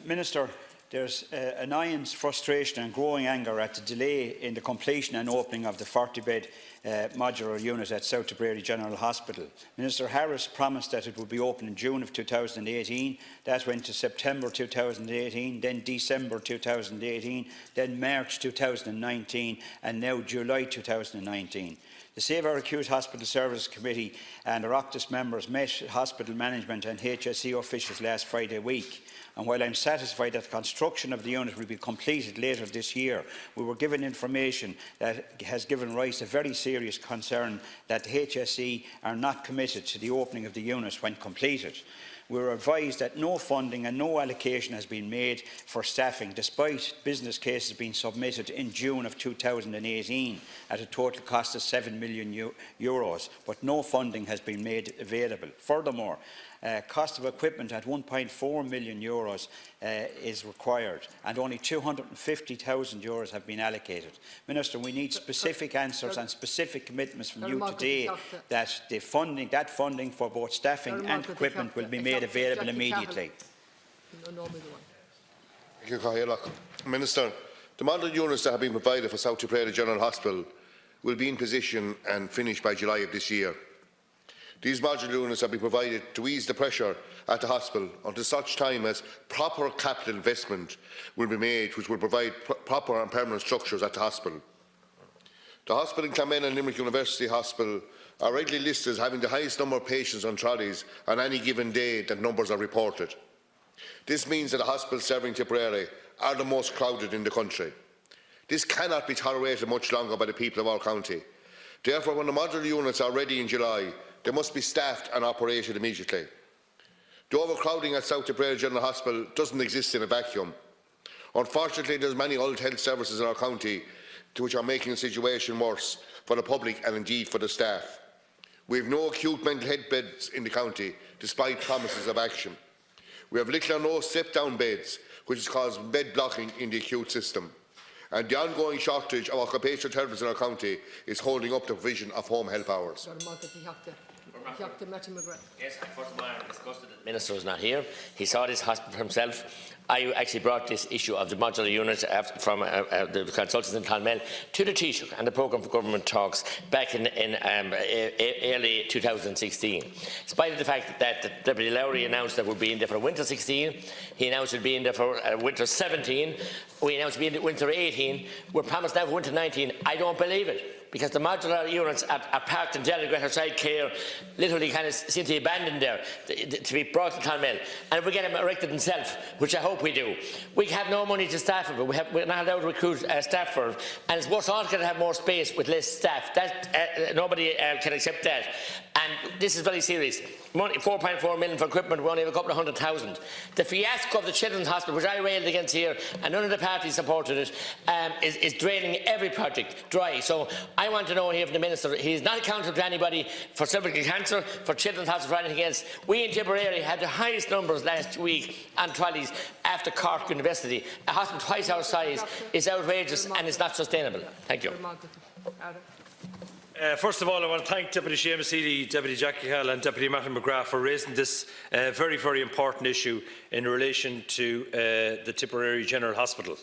Minister, there's annoyance, frustration and growing anger at the delay in the completion and opening of the 40-bed modular unit at South Tipperary General Hospital. Minister Harris promised that it would be open in June of 2018. That went to September 2018, then December 2018, then March 2019 and now July 2019. The Save Our Acute Hospital Services Committee and Oireachtas members met hospital management and HSE officials last Friday week. And while I am satisfied that the construction of the unit will be completed later this year, we were given information that has given rise to very serious concern that the HSE are not committed to the opening of the unit when completed. We were advised that no funding and no allocation has been made for staffing, despite business cases being submitted in June of 2018 at a total cost of €7 million, but no funding has been made available. Furthermore, cost of equipment at €1.4 million is required, and only €250,000 have been allocated. Minister, we need specific answers and specific commitments from you today that that funding for both staffing and equipment will be made available immediately. Thank you, Cahill. Minister, the model units that have been provided for South Tipperary General Hospital will be in position and finished by July of this year. These modular units have been provided to ease the pressure at the hospital until such time as proper capital investment will be made, which will provide proper and permanent structures at the hospital. The hospital in Clonmel and Limerick University Hospital are regularly listed as having the highest number of patients on trolleys on any given day that numbers are reported. This means that the hospitals serving Tipperary are the most crowded in the country. This cannot be tolerated much longer by the people of our county. Therefore, when the modular units are ready in July, they must be staffed and operated immediately. The overcrowding at South Tipperary General Hospital doesn't exist in a vacuum. Unfortunately, there are many old health services in our county which are making the situation worse for the public and indeed for the staff. We have no acute mental health beds in the county, despite promises of action. We have little or no step-down beds, which has caused bed blocking in the acute system. And the ongoing shortage of occupational therapists in our county is holding up the provision of home health hours. Mattie McGrath. Yes, first of all, I discussed it. The Minister is not here. He saw this hospital for himself. I actually brought this issue of the modular unit from the consultants in Clonmel to the Taoiseach and the Programme for Government Talks back in early 2016. In spite of the fact that Deputy Lowry announced that we'd be in there for winter 16, he announced we'd be in there for winter 17, we announced we'd be in winter 18, we're promised now for winter 19. I don't believe it, because the modular units are parked in Delagrate outside Cahill, literally kind of seem to be abandoned there to be brought to Clonmel. And if we get them erected themselves, which I hope we do, we have no money to staff it, but we're not allowed to recruit staff for it. And it's worse all going to have more space with less staff. That, nobody can accept that. And this is very serious. 4.4 million for equipment, we only have a couple of 100,000. The fiasco of the Children's Hospital, which I railed against here, and none of the parties supported it, is draining every project dry. So I want to know here from the Minister, he is not accountable to anybody for cervical cancer, for Children's Hospital, for anything else. We in Tipperary had the highest numbers last week on trolleys after Cork University. A hospital twice our size is outrageous and it's not sustainable. Thank you. First of all, I want to thank Deputy Seamus Healy, Deputy Jackie Cahill and Deputy Mattie McGrath for raising this very, very important issue in relation to the Tipperary General Hospital.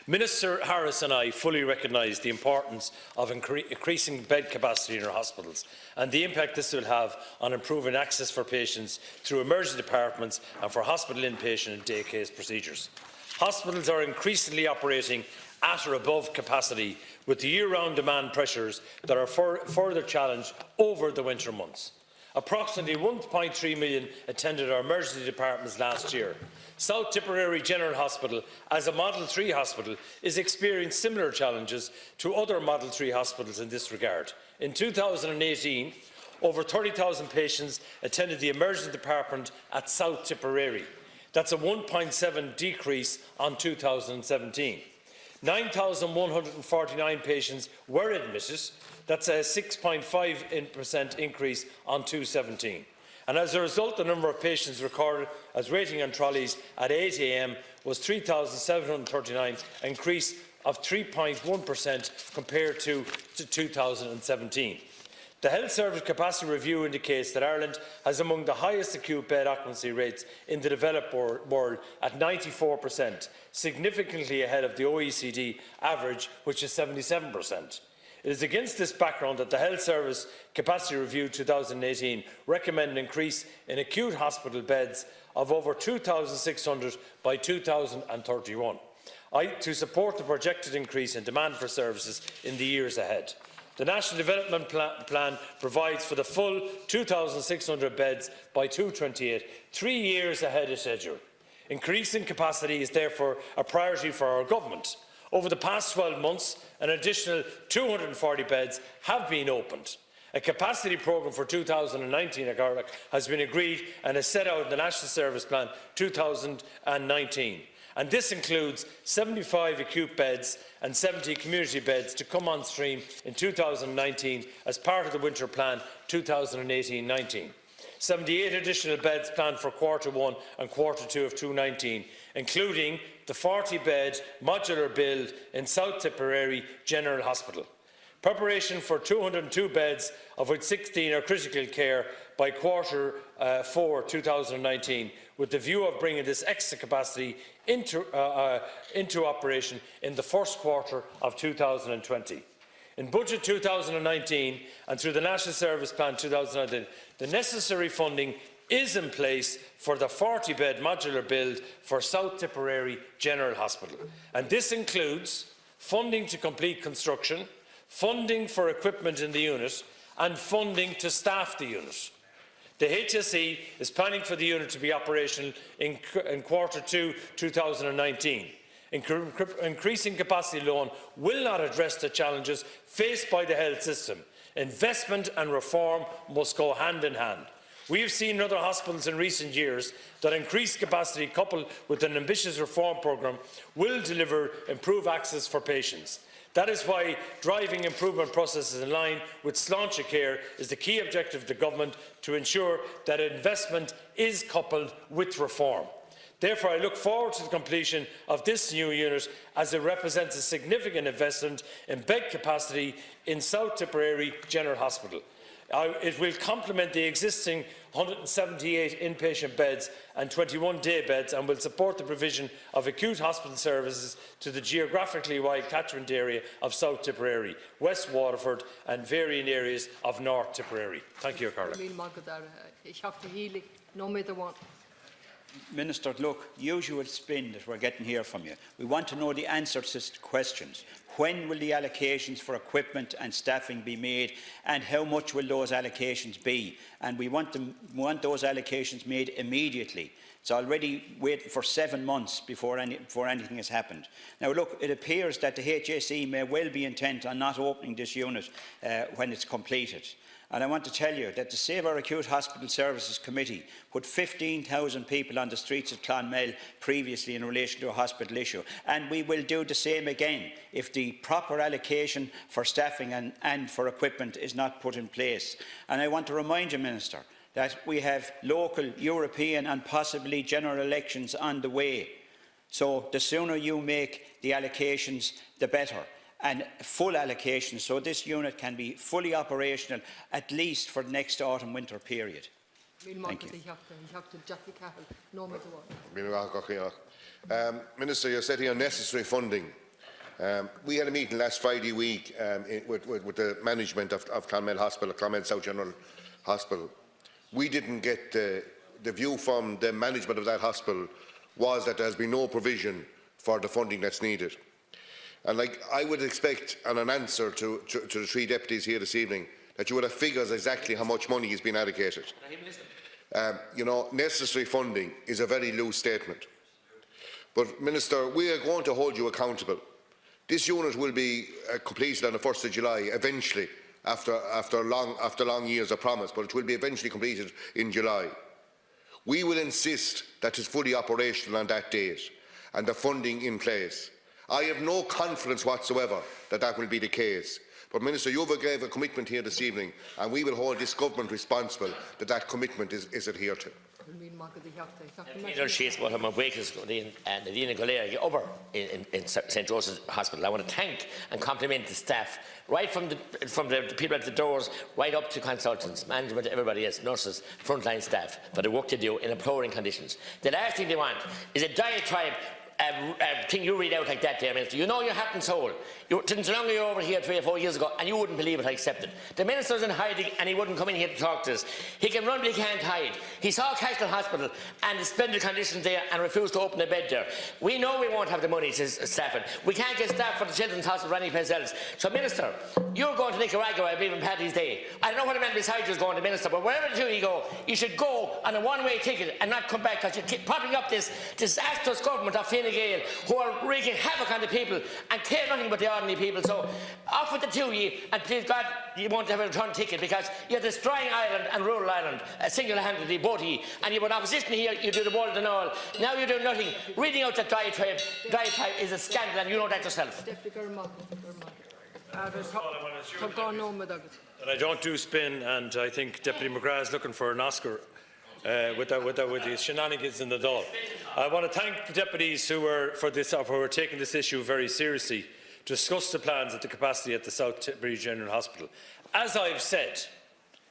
Minister Harris and I fully recognise the importance of increasing bed capacity in our hospitals and the impact this will have on improving access for patients through emergency departments and for hospital inpatient and day case procedures. Hospitals are increasingly operating at or above capacity, with the year-round demand pressures that are further challenged over the winter months. Approximately 1.3 million attended our emergency departments last year. South Tipperary General Hospital, as a Model 3 hospital, is experiencing similar challenges to other Model 3 hospitals in this regard. In 2018, over 30,000 patients attended the emergency department at South Tipperary. That's a 1.7 decrease on 2017. 9,149 patients were admitted. That's a 6.5% increase on 2017. And as a result, the number of patients recorded as waiting on trolleys at 8 a.m. was 3,739, an increase of 3.1% compared to 2017. The Health Service Capacity Review indicates that Ireland has among the highest acute bed occupancy rates in the developed world at 94%, significantly ahead of the OECD average, which is 77%. It is against this background that the Health Service Capacity Review 2018 recommended an increase in acute hospital beds of over 2,600 by 2031 to support the projected increase in demand for services in the years ahead. The National Development Plan provides for the full 2,600 beds by 2028, 3 years ahead of schedule. Increasing capacity is therefore a priority for our government. Over the past 12 months, an additional 240 beds have been opened. A capacity programme for 2019 at Oireachtas has been agreed and is set out in the National Service Plan 2019. And this includes 75 acute beds and 70 community beds to come on stream in 2019 as part of the Winter Plan 2018-19. 78 additional beds planned for Q1 and Q2 of 2019, including the 40-bed modular build in South Tipperary General Hospital. Preparation for 202 beds, of which 16 are critical care, by Q4 2019, with the view of bringing this extra capacity into operation in the first quarter of 2020. In Budget 2019 and through the National Service Plan 2019, the necessary funding is in place for the 40-bed modular build for South Tipperary General Hospital. And this includes funding to complete construction, funding for equipment in the unit and funding to staff the unit. The HSE is planning for the unit to be operational in Q2 2019. Increasing capacity alone will not address the challenges faced by the health system. Investment and reform must go hand in hand. We have seen in other hospitals in recent years that increased capacity coupled with an ambitious reform programme will deliver improved access for patients. That is why driving improvement processes in line with Sláinte Care is the key objective of the Government, to ensure that investment is coupled with reform. Therefore, I look forward to the completion of this new unit, as it represents a significant investment in bed capacity in South Tipperary General Hospital. It will complement the existing 178 inpatient beds and 21 day beds, and will support the provision of acute hospital services to the geographically wide catchment area of South Tipperary, West Waterford and varying areas of North Tipperary. Thank you, Carla. Minister, look, usual spin that we're getting here from you. We want to know the answers to questions. When will the allocations for equipment and staffing be made, and how much will those allocations be? And we want those allocations made immediately. It's already waiting for 7 months before anything has happened. Now look, it appears that the HSE may well be intent on not opening this unit when it's completed. And I want to tell you that the Save Our Acute Hospital Services Committee put 15,000 people on the streets of Clonmel previously in relation to a hospital issue, and we will do the same again if the proper allocation for staffing and for equipment is not put in place. And I want to remind you, Minister, that we have local, European and possibly general elections on the way. So the sooner you make the allocations, the better. And full allocation, so this unit can be fully operational at least for the next autumn-winter period. Thank you. Minister, you're setting unnecessary funding. We had a meeting last Friday week with the management of Clonmel Hospital, Clonmel South General Hospital. We didn't get the view from the management of that hospital was that there has been no provision for the funding that's needed. And I would expect, on an answer to the three deputies here this evening, that you would have figures exactly how much money is being allocated. You know, necessary funding is a very loose statement. But, Minister, we are going to hold you accountable. This unit will be completed on the 1st of July, eventually, after long years of promise, but it will be eventually completed in July. We will insist that it's fully operational on that date and the funding in place. I have no confidence whatsoever that that will be the case. But, Minister, you gave a commitment here this evening, and we will hold this government responsible that that commitment is adhered to. She's what I'm awakens and the Dina Galera over in St. Joseph's Hospital. I want to thank and compliment the staff, right from the people at the doors, right up to consultants, management, everybody else, nurses, frontline staff, for the work they do in appalling conditions. The last thing they want is a diatribe thing you read out like that there, Minister. You know your heart and soul. Since long you were over here 3 or 4 years ago, and you wouldn't believe it, I accept it. The Minister's in hiding, and he wouldn't come in here to talk to us. He can run, but he can't hide. He saw Cahill Hospital and the splendid conditions there and refused to open a bed there. We know we won't have the money to staff it. We can't get staff for the Children's Hospital or any place else. So, Minister, you're going to Nicaragua, I believe, on Paddy's Day. I don't know what a man beside you is going to, Minister, but wherever the two you go, you should go on a one-way ticket and not come back, because you keep propping up this disastrous government of Finian, who are wreaking havoc on the people and care nothing but the ordinary people. So off with the two of you, and please God, you won't have a return ticket, because you're destroying Ireland and rural Ireland single-handedly, both of you. And you were in opposition here, you do the world and all. Now you do nothing. Reading out that diatribe is a scandal, and you know that yourself. But I don't do spin, and I think Deputy McGrath is looking for an Oscar with the shenanigans in the Dáil. I want to thank the deputies who are taking this issue very seriously, to discuss the plans at the capacity at the South Tipperary General Hospital. As I've said,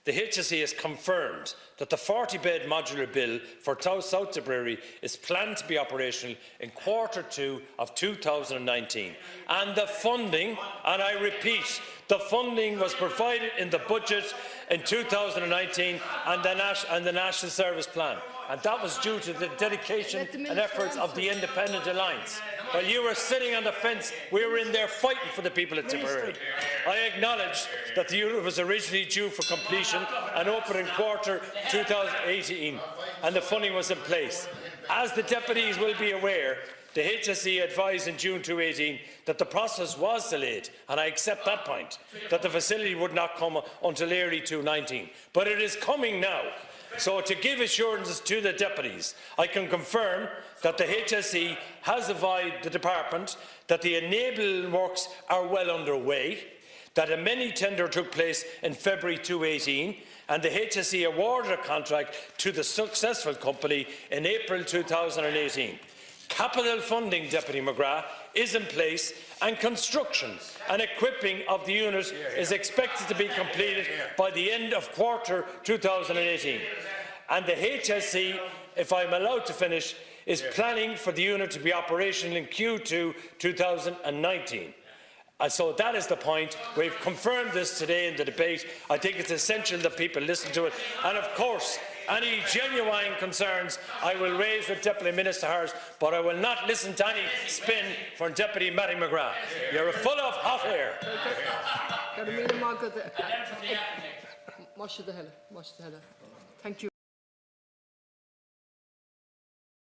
the HSE has confirmed that the 40-bed modular bill for South Tipperary is planned to be operational in Q2 of 2019. And the funding, and I repeat, the funding was provided in the budget in 2019 and the National Service Plan. And that was due to the dedication and efforts of the Independent Alliance. While you were sitting on the fence, we were in there fighting for the people of Tipperary. I acknowledge that the unit was originally due for completion and open in Q 2018, and the funding was in place. As the deputies will be aware, the HSE advised in June 2018 that the process was delayed, and I accept that point, that the facility would not come until early 2019. But it is coming now. So, to give assurances to the deputies, I can confirm that the HSE has advised the department that the enabling works are well underway, that a mini tender took place in February 2018, and the HSE awarded a contract to the successful company in April 2018. Capital funding, Deputy McGrath, is in place, and construction and equipping of the unit is expected to be completed by the end of Q 2018. And the HSE, if I am allowed to finish, is planning for the unit to be operational in Q2 2019. And so that is the point. We've confirmed this today in the debate. I think it's essential that people listen to it. And of course, any genuine concerns I will raise with Deputy Minister Harris, but I will not listen to any spin from Deputy Mattie McGrath. You're full of hot air. Thank you.